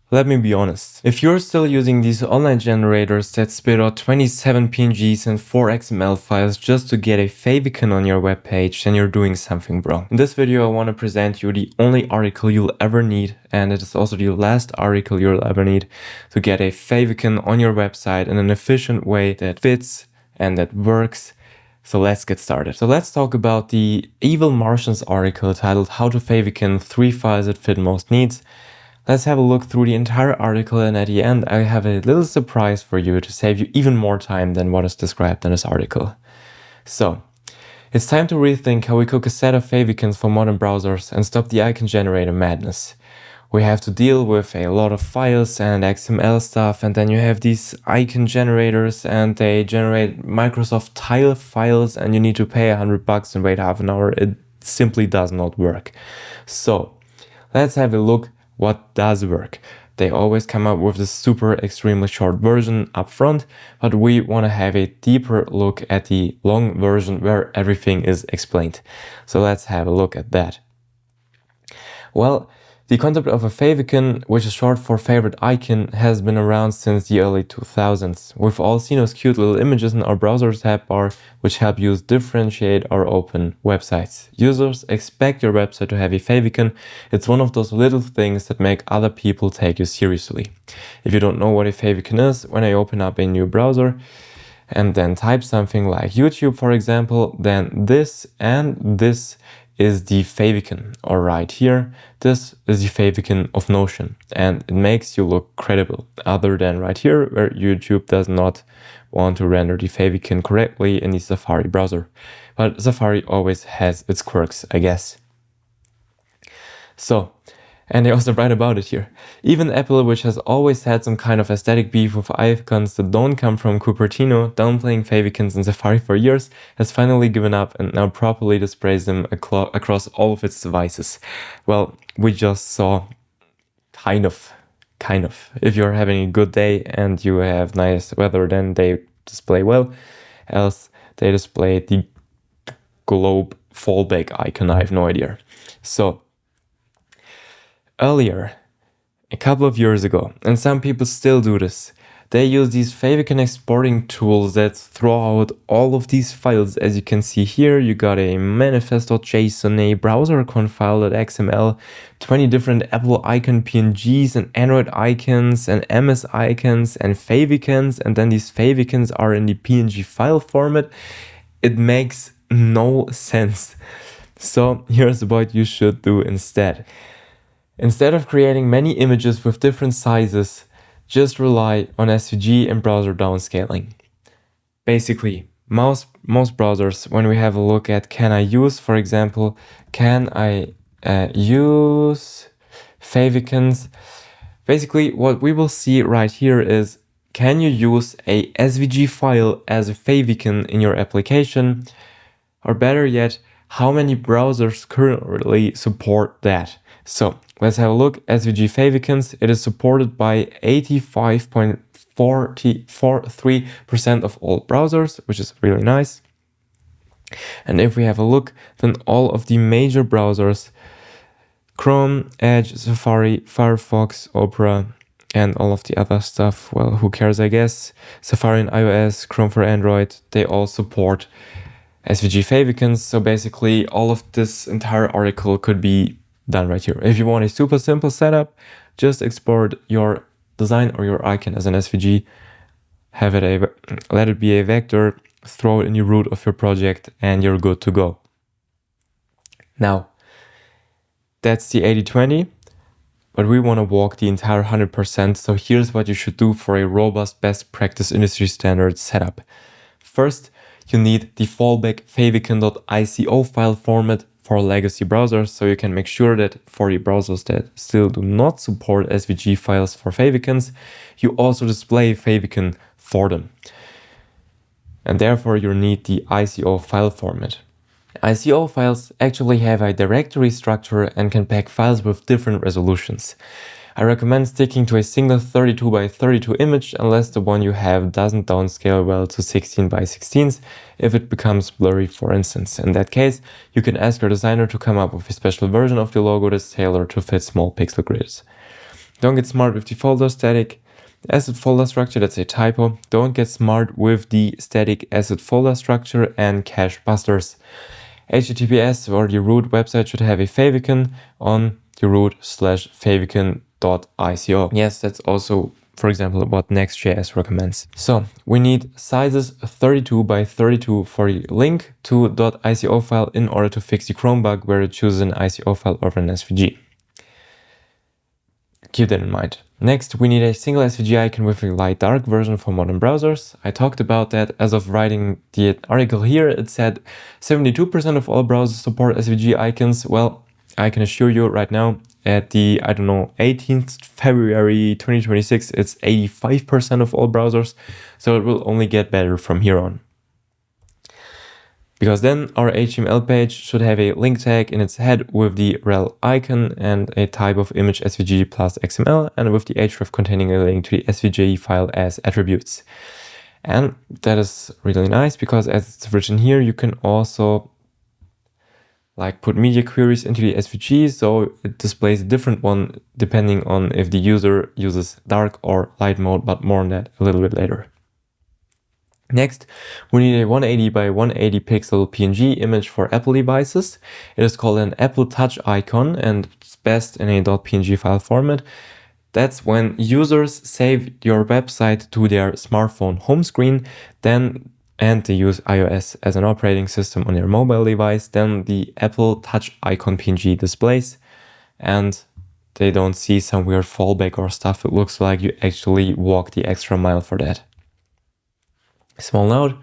Let me be honest. If you're still using these online generators that spit out 27 PNGs and 4 XML files just to get a favicon on your webpage, then you're doing something wrong. In this video, I want to present you the only article you'll ever need, and it is also the last article you'll ever need to get a favicon on your website in an efficient way that fits and that works. So let's get started. So let's talk about the Evil Martians article titled How to Favicon 3 Files That Fit Most Needs. Let's have a look through the entire article, and at the end I have a little surprise for you to save you even more time than what is described in this article. So, it's time to rethink how we cook a set of favicons for modern browsers and stop the icon generator madness. We have to deal with a lot of files and XML stuff, and then you have these icon generators and they generate Microsoft tile files and you need to pay $100 and wait half an hour. It simply does not work. So, let's have a look what does work. They always come up with this super extremely short version up front, but we want to have a deeper look at the long version where everything is explained. So let's have a look at that. Well, the concept of a favicon, which is short for favorite icon, has been around since the early 2000s. We've all seen those cute little images in our browser tab bar, which help us differentiate our open websites. Users expect your website to have a favicon. It's one of those little things that make other people take you seriously. If you don't know what a favicon is, when I open up a new browser and then type something like YouTube, for example, then this and this is the favicon, or right here, this is the favicon of Notion, and it makes you look credible, other than right here where YouTube does not want to render the favicon correctly in the Safari browser. But Safari always has its quirks, I guess. So, and they also write about it here. Even Apple, which has always had some kind of aesthetic beef with icons that don't come from Cupertino, downplaying favicons in Safari for years, has finally given up and now properly displays them across all of its devices. Well, we just saw kind of. If you're having a good day and you have nice weather, then they display well. Else, they display the globe fallback icon. I have no idea. So, earlier, a couple of years ago, and some people still do this, they use these favicon exporting tools that throw out all of these files. As you can see here, you got a manifest.json, a browser.conf file.xml, 20 different Apple icon PNGs and Android icons and MS icons and favicons, and then these favicons are in the PNG file format. It makes no sense. So here's what you should do instead. Instead of creating many images with different sizes, just rely on SVG and browser downscaling. Basically, most browsers, when we have a look at can I use, for example, can I use favicons? Basically, what we will see right here is, can you use a SVG file as a favicon in your application? Or better yet, how many browsers currently support that? So let's have a look. SVG favicons, it is supported by 85.43% of all browsers, which is really nice. And if we have a look, then all of the major browsers, Chrome, Edge, Safari, Firefox, Opera, and all of the other stuff, well, who cares, I guess, Safari and iOS, Chrome for Android, they all support SVG favicons. So basically all of this entire article could be done right here. If you want a super simple setup, just export your design or your icon as an SVG, let it be a vector, throw it in the root of your project, and you're good to go. Now, that's the 80-20, but we want to walk the entire 100%. So here's what you should do for a robust best practice industry standard setup. First, you need the fallback favicon.ico file format for legacy browsers, so you can make sure that for the browsers that still do not support SVG files for favicons, you also display favicon for them. And therefore you need the ICO file format. ICO files actually have a directory structure and can pack files with different resolutions. I recommend sticking to a single 32 by 32 image unless the one you have doesn't downscale well to 16 by 16s if it becomes blurry, for instance. In that case, you can ask your designer to come up with a special version of the logo that's tailored to fit small pixel grids. Don't get smart with the folder static asset folder structure, that's a typo. Don't get smart with the static asset folder structure and cache busters. HTTPS or the root website should have a favicon on the root/favicon.ico. Yes, that's also, for example, what Next.js recommends. So we need sizes 32 by 32 for the link to .ico file in order to fix the Chrome bug where it chooses an ICO file over an SVG. Keep that in mind. Next, we need a single SVG icon with a light dark version for modern browsers. I talked about that. As of writing the article here, it said 72% of all browsers support SVG icons. Well, I can assure you right now at the, 18th February 2026, it's 85% of all browsers. So it will only get better from here on. Because then our HTML page should have a link tag in its head with the rel icon and a type of image SVG plus XML, and with the href containing a link to the SVG file as attributes. And that is really nice because as it's written here, you can also put media queries into the SVG, so it displays a different one depending on if the user uses dark or light mode, but more on that a little bit later. Next, we need a 180 by 180 pixel PNG image for Apple devices. It is called an Apple Touch icon and it's best in a .png file format. That's when users save your website to their smartphone home screen, and they use iOS as an operating system on their mobile device, then the Apple Touch icon PNG displays and they don't see some weird fallback or stuff. It looks like you actually walk the extra mile for that. Small note,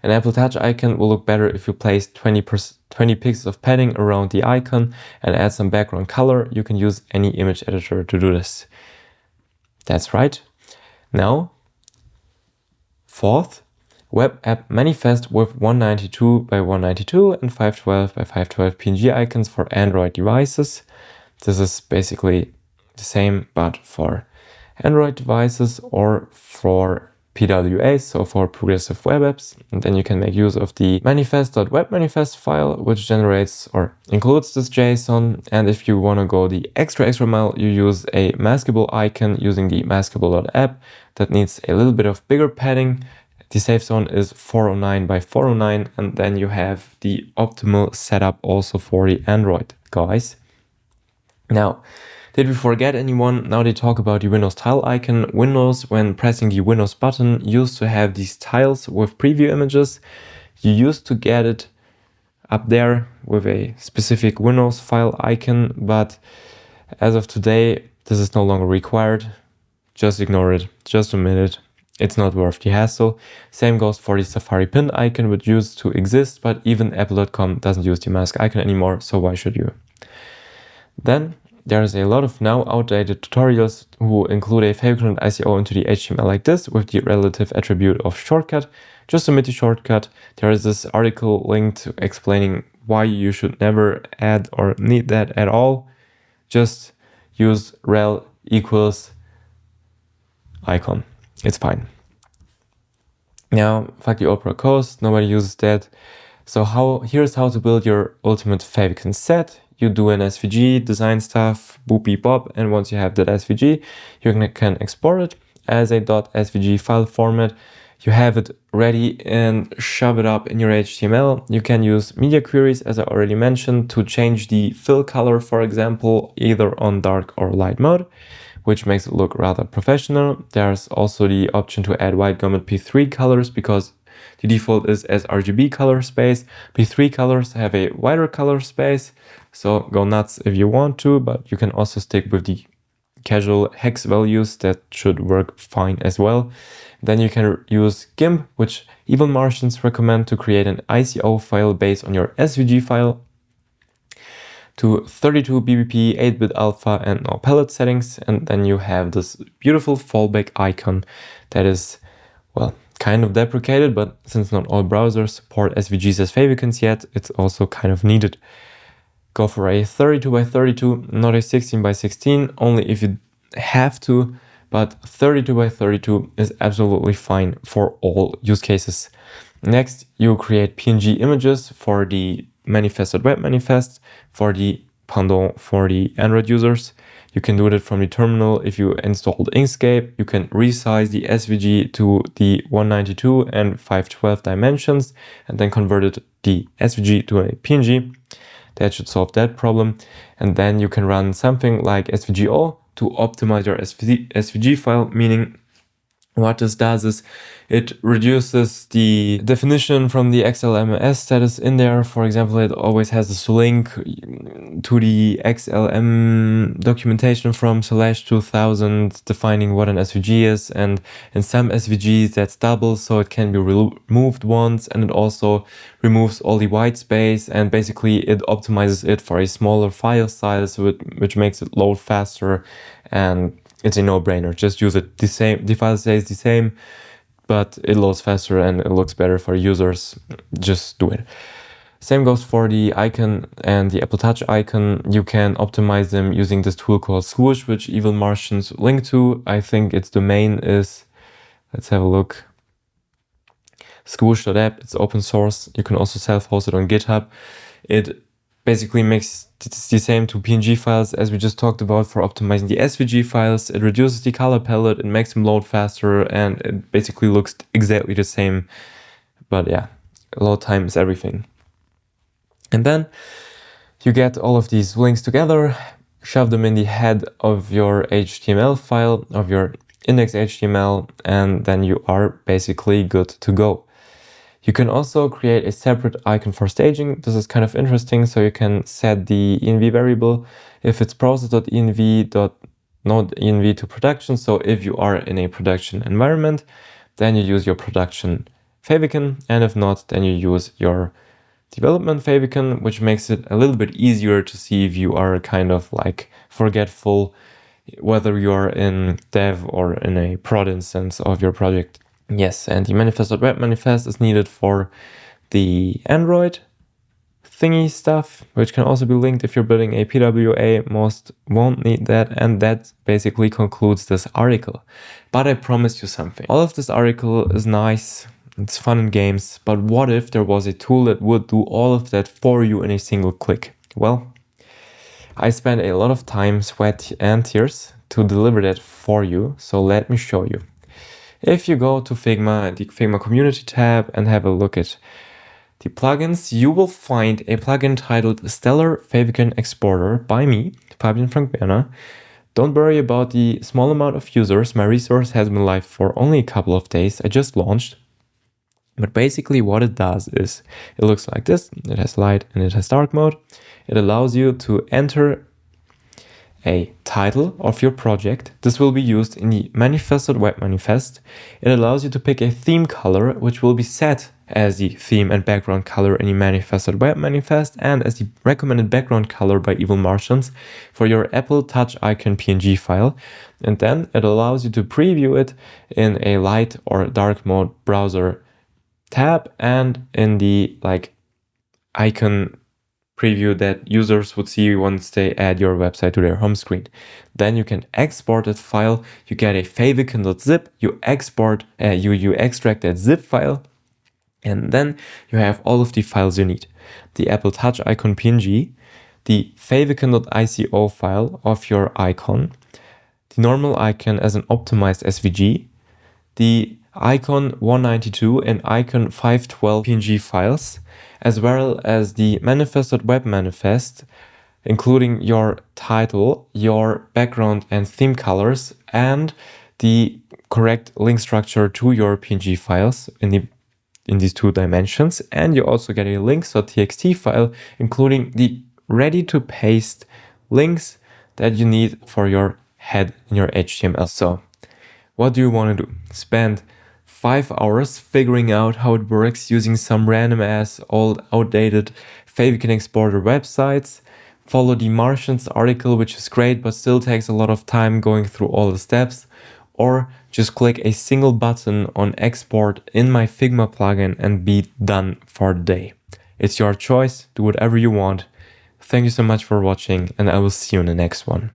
an Apple Touch icon will look better if you place 20 pixels of padding around the icon and add some background color. You can use any image editor to do this. That's right. Now, fourth, web app manifest with 192 by 192 and 512 by 512 PNG icons for Android devices. This is basically the same, but for Android devices or for PWAs, so for progressive web apps. And then you can make use of the manifest.webmanifest file, which generates or includes this JSON. And if you want to go the extra mile, you use a maskable icon using the maskable.app that needs a little bit of bigger padding. The safe zone is 409 by 409, and then you have the optimal setup also for the Android guys. Now, did we forget anyone? Now they talk about the Windows tile icon. Windows, when pressing the Windows button, used to have these tiles with preview images. You used to get it up there with a specific Windows file icon, but as of today, this is no longer required. Just ignore it, just omit it. It's not worth the hassle. Same goes for the Safari pinned icon, which used to exist, but even Apple.com doesn't use the mask icon anymore, so why should you? Then there's a lot of now outdated tutorials who include a favicon.ico into the HTML like this with the relative attribute of shortcut. Just omit the shortcut. There is this article linked explaining why you should never add or need that at all. Just use rel equals icon. It's fine. Now, fuck the Opera coast, nobody uses that. So here's how to build your ultimate favicon set. You do an SVG, design stuff, boop beep bop, and once you have that SVG, you can export it as a .svg file format. You have it ready and shove it up in your HTML. You can use media queries, as I already mentioned, to change the fill color, for example, either on dark or light mode, which makes it look rather professional. There's also the option to add white gamut P3 colors because the default is as RGB color space. P3 colors have a wider color space, so go nuts if you want to, but you can also stick with the casual hex values that should work fine as well. Then you can use GIMP, which Evil Martians recommend to create an ICO file based on your SVG file, to 32 BBP, 8-bit alpha, and no palette settings. And then you have this beautiful fallback icon that is, well, kind of deprecated, but since not all browsers support SVGs as favicons yet, it's also kind of needed. Go for a 32 by 32, not a 16 by 16, only if you have to, but 32 by 32 is absolutely fine for all use cases. Next, you create PNG images for the manifest.webmanifest for the pendant for the Android users. You can do that from the terminal. If you installed Inkscape, you can resize the SVG to the 192 and 512 dimensions and then convert the SVG to a PNG. That should solve that problem. And then you can run something like SVG-o to optimize your SVG file, meaning what this does is it reduces the definition from the XLMS status in there. For example, it always has this link to the XLM documentation from /2000 defining what an SVG is. And in some SVGs that's double, so it can be removed once, and it also removes all the white space, and basically it optimizes it for a smaller file size, which makes it load faster, and it's a no-brainer. Just use it. The file stays the same, but it loads faster and it looks better for users. Just do it. Same goes for the icon and the Apple Touch icon. You can optimize them using this tool called Swoosh, which Evil Martians link to. I think its domain is, let's have a look, swoosh.app. It's open source. You can also self-host it on GitHub. It basically makes it the same to PNG files as we just talked about for optimizing the SVG files. It reduces the color palette, it makes them load faster, and it basically looks exactly the same. But yeah, load time is everything. And then you get all of these links together, shove them in the head of your HTML file, of your index.html, and then you are basically good to go. You can also create a separate icon for staging. This is kind of interesting. So you can set the env variable if it's process.env, not env to production. So if you are in a production environment, then you use your production favicon. And if not, then you use your development favicon, which makes it a little bit easier to see if you are kind of like forgetful, whether you're in dev or in a prod instance of your project. Yes, and the manifest.web manifest is needed for the Android thingy stuff, which can also be linked if you're building a PWA. Most won't need that, and that basically concludes this article. But I promised you something. All of this article is nice, it's fun and games, but what if there was a tool that would do all of that for you in a single click? Well, I spent a lot of time, sweat and tears to deliver that for you, so let me show you. If you go to Figma, the Figma community tab, and have a look at the plugins, you will find a plugin titled Stellar Favicon Exporter by me, Fabian from Werner. Don't worry about the small amount of users. My resource has been live for only a couple of days. I just launched. But basically what it does is it looks like this. It has light and it has dark mode. It allows you to enter a title of your project. This will be used in the manifest.web manifest. It allows you to pick a theme color, which will be set as the theme and background color in the manifest.web manifest and as the recommended background color by Evil Martians for your Apple Touch icon PNG file. And then it allows you to preview it in a light or dark mode browser tab and in the icon preview that users would see once they add your website to their home screen. Then you can export that file. You get a favicon.zip. You export, you extract that zip file, and then you have all of the files you need: the Apple Touch icon PNG, the favicon.ico file of your icon, the normal icon as an optimized SVG, the icon 192 and icon 512 PNG files, as well as the manifest.web manifest, including your title, your background and theme colors, and the correct link structure to your PNG files in these two dimensions. And you also get a links.txt file, including the ready to paste links that you need for your head in your HTML. So what do you want to do? Spend 5 hours figuring out how it works using some random ass old outdated favicon exporter websites, follow the Martians article, which is great but still takes a lot of time going through all the steps, or just click a single button on export in my Figma plugin and be done for the day. It's your choice, do whatever you want. Thank you so much for watching, and I will see you in the next one.